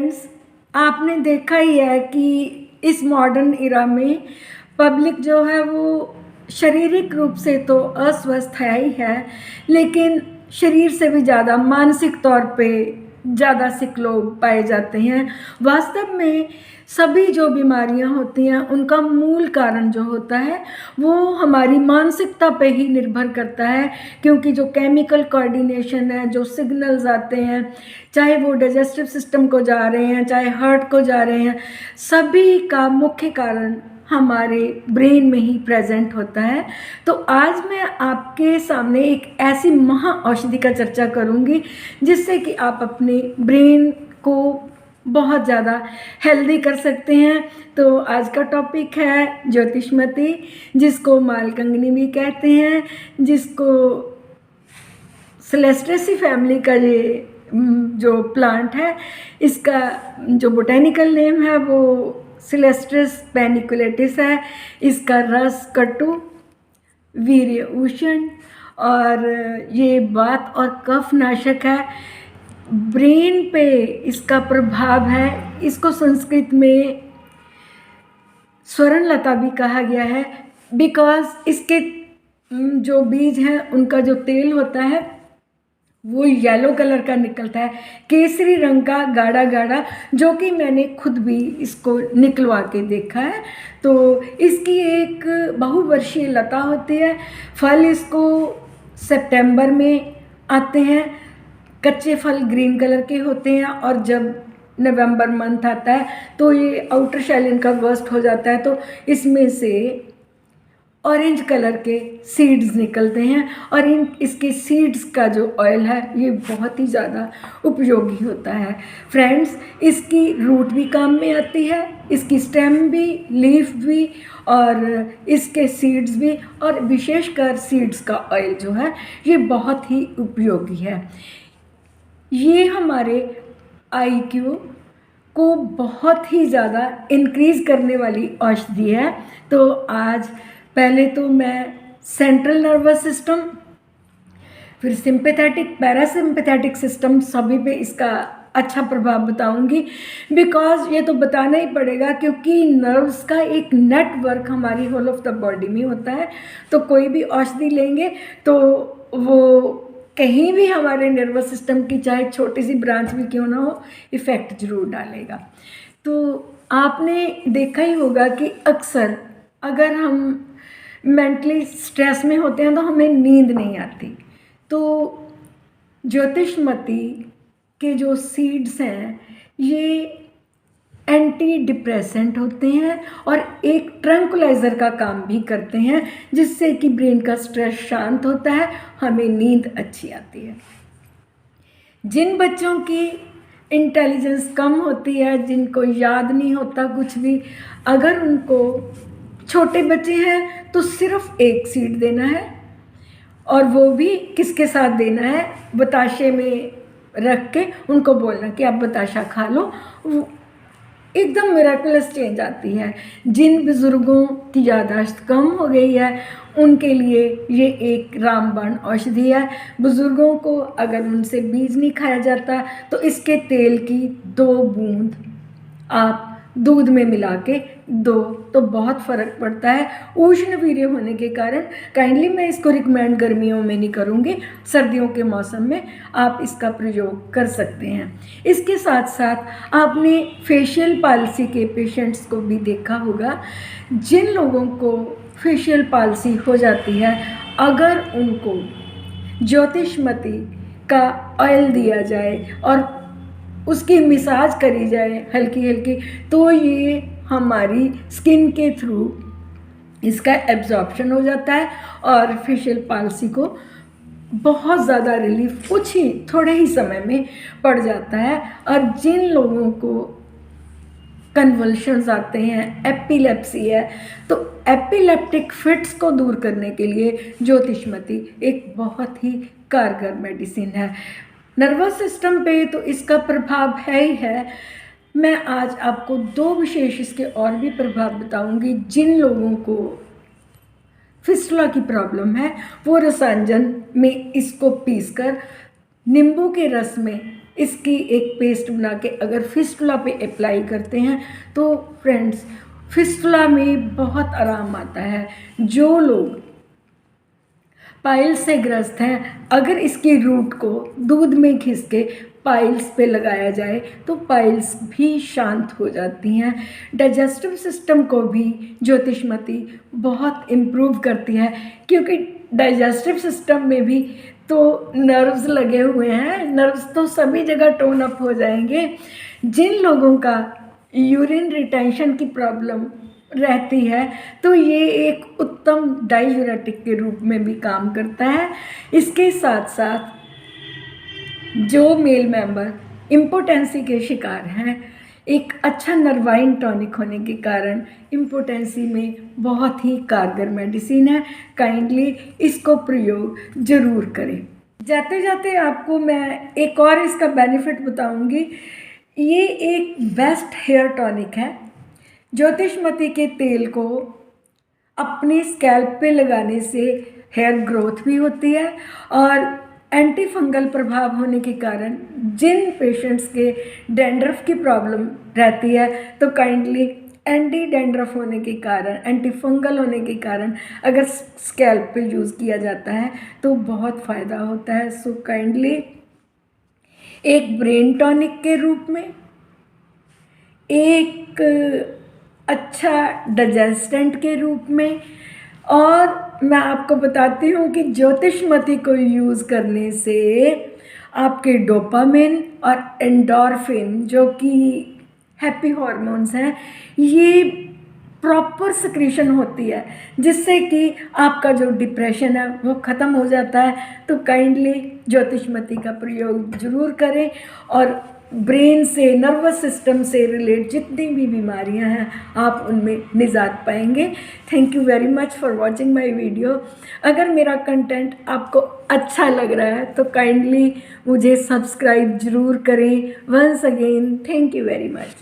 Friends, आपने देखा ही है कि इस मॉडर्न इरा में पब्लिक जो है वो शारीरिक रूप से तो अस्वस्थ है ही है, लेकिन शरीर से भी ज़्यादा मानसिक तौर पे ज़्यादा सिक लोग पाए जाते हैं। वास्तव में सभी जो बीमारियां होती हैं उनका मूल कारण जो होता है वो हमारी मानसिकता पे ही निर्भर करता है, क्योंकि जो केमिकल कोऑर्डिनेशन है, जो सिग्नल्स आते हैं, चाहे वो डाइजेस्टिव सिस्टम को जा रहे हैं, चाहे हार्ट को जा रहे हैं, सभी का मुख्य कारण हमारे ब्रेन में ही प्रेजेंट होता है। तो आज मैं आपके सामने एक ऐसी महा औषधि का चर्चा करूंगी जिससे कि आप अपने ब्रेन को बहुत ज़्यादा हेल्दी कर सकते हैं। तो आज का टॉपिक है ज्योतिष्मती, जिसको मालकंगनी भी कहते हैं, जिसको सेलेस्टेसी फैमिली का ये जो प्लांट है, इसका जो बोटेनिकल नेम है वो सिलेस्ट्रिस पैनिकुलेटिस है। इसका रस कटु, वीर्य उष्ण और ये वात और कफ नाशक है। ब्रेन पे इसका प्रभाव है। इसको संस्कृत में स्वर्णलता भी कहा गया है, बिकॉज इसके जो बीज हैं उनका जो तेल होता है वो येलो कलर का निकलता है, केसरी रंग का गाढ़ा गाढ़ा, जो कि मैंने खुद भी इसको निकलवा के देखा है। तो इसकी एक बहुवर्षीय लता होती है। फल इसको सितंबर में आते हैं। कच्चे फल ग्रीन कलर के होते हैं और जब नवंबर मंथ आता है तो ये आउटर शेल इनका बर्स्ट हो जाता है, तो इसमें से ऑरेंज कलर के सीड्स निकलते हैं और इसके सीड्स का जो ऑयल है ये बहुत ही ज़्यादा उपयोगी होता है। फ्रेंड्स, इसकी रूट भी काम में आती है, इसकी स्टेम भी, लीफ भी और इसके सीड्स भी, और विशेषकर सीड्स का ऑयल जो है ये बहुत ही उपयोगी है। ये हमारे IQ को बहुत ही ज़्यादा इंक्रीज़ करने वाली औषधि है। तो आज पहले तो मैं सेंट्रल नर्वस सिस्टम, फिर सिंपैथेटिक, पैरासिम्पैथेटिक सिस्टम, सभी पे इसका अच्छा प्रभाव बताऊंगी। बिकॉज ये तो बताना ही पड़ेगा, क्योंकि नर्व्स का एक नेटवर्क हमारी होल ऑफ द बॉडी में होता है। तो कोई भी औषधि लेंगे तो वो कहीं भी हमारे नर्वस सिस्टम की चाहे छोटी सी ब्रांच भी क्यों ना हो, इफ़ेक्ट जरूर डालेगा। तो आपने देखा ही होगा कि अक्सर अगर हम मेंटली स्ट्रेस में होते हैं तो हमें नींद नहीं आती। तो ज्योतिष्मती के जो सीड्स हैं ये एंटी डिप्रेसेंट होते हैं और एक ट्रंकुलाइज़र का काम भी करते हैं, जिससे कि ब्रेन का स्ट्रेस शांत होता है, हमें नींद अच्छी आती है। जिन बच्चों की इंटेलिजेंस कम होती है, जिनको याद नहीं होता कुछ भी, अगर उनको, छोटे बच्चे हैं तो सिर्फ एक सीड देना है, और वो भी किसके साथ देना है, बताशे में रख के उनको बोलना कि आप बताशा खा लो, एकदम मिराकुलस चेंज आती है। जिन बुज़ुर्गों की याददाश्त कम हो गई है उनके लिए ये एक रामबाण औषधि है। बुज़ुर्गों को अगर उनसे बीज नहीं खाया जाता तो इसके तेल की 2 बूंद आप दूध में मिला के दो तो बहुत फ़र्क पड़ता है। उष्ण वीर्य होने के कारण काइंडली मैं इसको रिकमेंड गर्मियों में नहीं करूँगी, सर्दियों के मौसम में आप इसका प्रयोग कर सकते हैं। इसके साथ साथ आपने फेशियल पाल्सी के पेशेंट्स को भी देखा होगा। जिन लोगों को फेशियल पाल्सी हो जाती है, अगर उनको ज्योतिष्मती का ऑयल दिया जाए और उसकी मिसाज करी जाए हल्की हल्की, तो ये हमारी स्किन के थ्रू इसका एब्जॉर्प्शन हो जाता है और फेशियल पाल्सी को बहुत ज़्यादा रिलीफ कुछ ही थोड़े ही समय में पड़ जाता है। और जिन लोगों को कन्वल्शंस आते हैं, एपिलेप्सी है, तो एपिलेप्टिक फिट्स को दूर करने के लिए ज्योतिष्मती एक बहुत ही कारगर मेडिसिन है। नर्वस सिस्टम पे तो इसका प्रभाव है ही है। मैं आज आपको 2 विशेष इसके और भी प्रभाव बताऊंगी। जिन लोगों को फिस्टुला की प्रॉब्लम है वो रसांजन में इसको पीसकर नींबू के रस में इसकी एक पेस्ट बना के अगर फिस्टुला पे अप्लाई करते हैं तो फ्रेंड्स फिस्टुला में बहुत आराम आता है। जो लोग पाइल्स से ग्रस्त हैं, अगर इसकी रूट को दूध में घिस के पाइल्स पे लगाया जाए तो पाइल्स भी शांत हो जाती हैं। डाइजेस्टिव सिस्टम को भी ज्योतिषमती बहुत इम्प्रूव करती है, क्योंकि डाइजेस्टिव सिस्टम में भी तो नर्व्स लगे हुए हैं, नर्व्स तो सभी जगह टोन अप हो जाएंगे। जिन लोगों का यूरिन रिटेंशन की प्रॉब्लम रहती है तो ये एक उत्तम डाइयूरेटिक के रूप में भी काम करता है। इसके साथ साथ जो मेल मेंबर इम्पोटेंसी के शिकार हैं, एक अच्छा नर्वाइन टॉनिक होने के कारण इम्पोटेंसी में बहुत ही कारगर मेडिसिन है। काइंडली इसको प्रयोग ज़रूर करें। जाते जाते आपको मैं एक और इसका बेनिफिट बताऊंगी। ये एक बेस्ट हेयर टॉनिक है। ज्योतिषमती के तेल को अपने स्कैल्प पे लगाने से हेयर ग्रोथ भी होती है और एंटी फंगल प्रभाव होने के कारण जिन पेशेंट्स के डैंड्रफ की प्रॉब्लम रहती है तो काइंडली एंटी डैंड्रफ होने के कारण, एंटी फंगल होने के कारण अगर स्कैल्प पे यूज़ किया जाता है तो बहुत फ़ायदा होता है। सो काइंडली एक ब्रेन टॉनिक के रूप में, एक अच्छा डाइजेस्टेंट के रूप में, और मैं आपको बताती हूँ कि ज्योतिषमती को यूज़ करने से आपके डोपामिन और एंडोर्फिन जो कि हैप्पी हार्मोन्स हैं, ये प्रॉपर सिक्रीशन होती है, जिससे कि आपका जो डिप्रेशन है वो ख़त्म हो जाता है। तो काइंडली ज्योतिषमती का प्रयोग ज़रूर करें और ब्रेन से, नर्वस सिस्टम से रिलेट जितनी भी बीमारियां हैं आप उनमें निजात पाएंगे। Thank you very much for watching my video. अगर मेरा कंटेंट आपको अच्छा लग रहा है तो काइंडली मुझे सब्सक्राइब ज़रूर करें। Once again thank you very much.